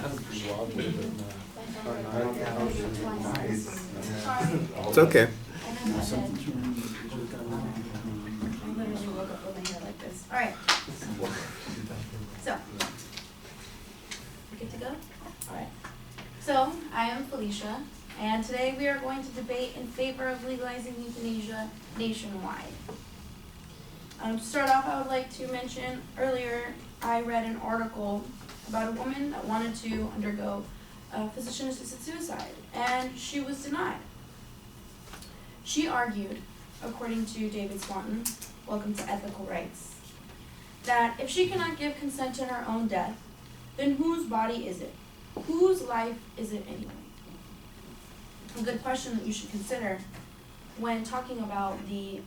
It's okay. I literally woke up with my hair like this. All right. So, good to go? All right. So, I am Felicia, and today we are going to debate in favor of legalizing euthanasia nationwide. To start off, I would like to mention earlier I read an article about a woman that wanted to undergo physician-assisted suicide, and she was denied. She argued, according to David Swanton, Welcome to Ethical Rights, that if she cannot give consent to her own death, then whose body is it? Whose life is it anyway? A good question that you should consider when talking about the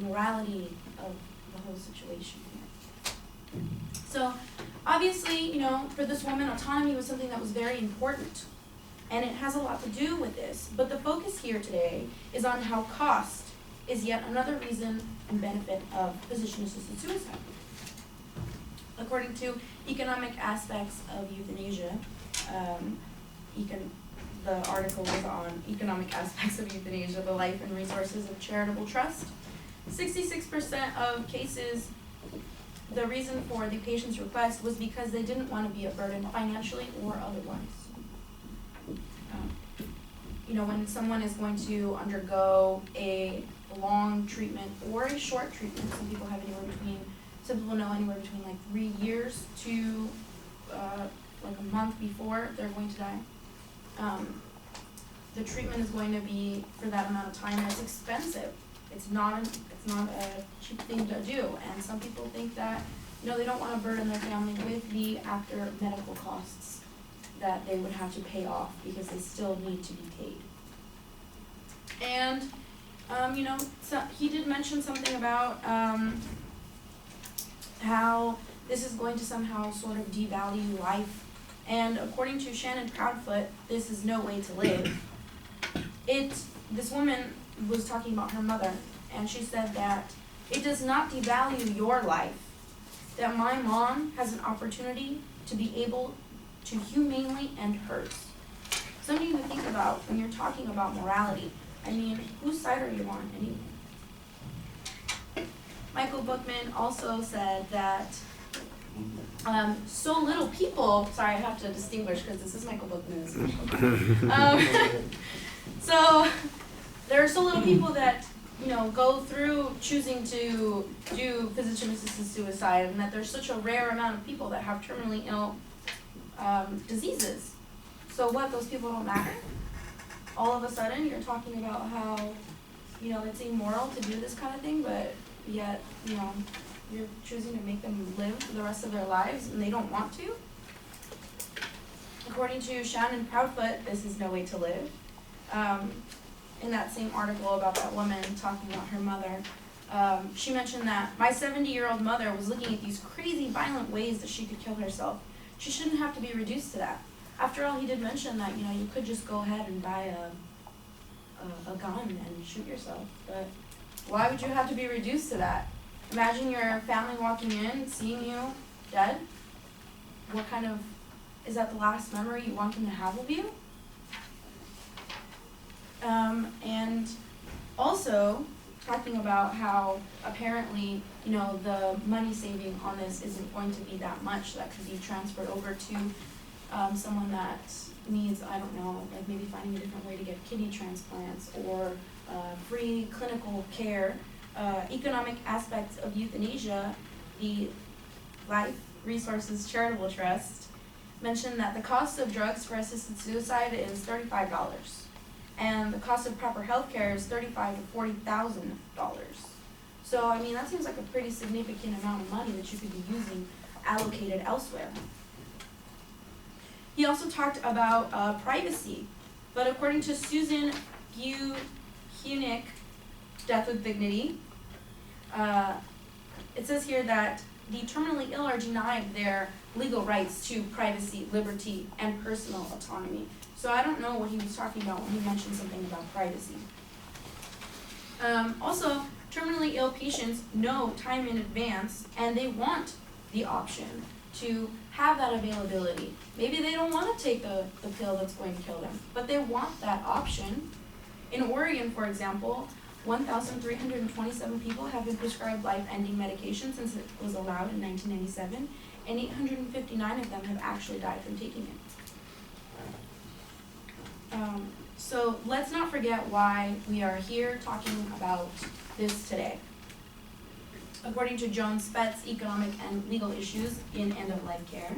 morality of the whole situation here. So, obviously, for this woman, autonomy was something that was very important, and it has a lot to do with this. But the focus here today is on how cost is yet another reason and benefit of physician-assisted suicide. According to Economic Aspects of Euthanasia, the article was on Economic Aspects of Euthanasia, the Life and Resources of Charitable Trust. 66% of cases, the reason for the patient's request was because they didn't want to be a burden financially or otherwise. When someone is going to undergo a long treatment or a short treatment, some people know anywhere between like 3 years to like a month before they're going to die. The treatment is going to be for that amount of time, and it's expensive. It's not a cheap thing to do, and some people think that they don't want to burden their family with the after medical costs that they would have to pay off because they still need to be paid. And so he did mention something about how this is going to somehow sort of devalue life. And according to Shannon Proudfoot, this is no way to live. This woman was talking about her mother, and she said that it does not devalue your life that my mom has an opportunity to be able to humanely end hers. Something to think about when you're talking about morality. I mean, whose side are you on anyway? Michael Bookman also said that so little people, sorry, I have to distinguish because this is Michael Bookman. So there are so little people that go through choosing to do physician-assisted suicide, and that there's such a rare amount of people that have terminally ill diseases. So what, those people don't matter? All of a sudden you're talking about how it's immoral to do this kind of thing, but yet you're choosing to make them live for the rest of their lives and they don't want to? According to Shannon Proudfoot, this is no way to live. In that same article about that woman talking about her mother, she mentioned that my 70-year-old mother was looking at these crazy violent ways that she could kill herself. She shouldn't have to be reduced to that. After all, he did mention that you could just go ahead and buy a gun and shoot yourself, but why would you have to be reduced to that? Imagine your family walking in, seeing you dead. Is that the last memory you want them to have of you? And also talking about how apparently, the money saving on this isn't going to be that much that could be transferred over to someone that needs, I don't know, like maybe finding a different way to get kidney transplants or free clinical care. Economic Aspects of Euthanasia, the Life Resources Charitable Trust, mentioned that the cost of drugs for assisted suicide is $35, and the cost of proper health care is $35,000 to $40,000. So, that seems like a pretty significant amount of money that you could be using allocated elsewhere. He also talked about privacy, but according to Susan Buchnick, Death with Dignity, it says here that the terminally ill are denied their legal rights to privacy, liberty, and personal autonomy. So I don't know what he was talking about when he mentioned something about privacy. Also, terminally ill patients know time in advance, and they want the option to have that availability. Maybe they don't want to take the pill that's going to kill them, but they want that option. In Oregon, for example, 1,327 people have been prescribed life-ending medication since it was allowed in 1997, and 859 of them have actually died from taking it. So let's not forget why we are here talking about this today. According to Joan Spetz, Economic and Legal Issues in End-of-Life Care,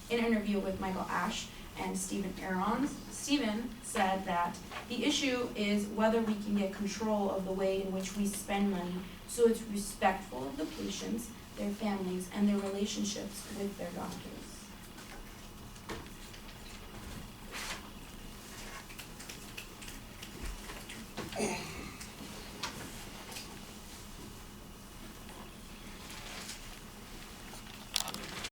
in an interview with Michael Ash and Stephen Aarons, Stephen said that the issue is whether we can get control of the way in which we spend money so it's respectful of the patients, their families, and their relationships with their doctors.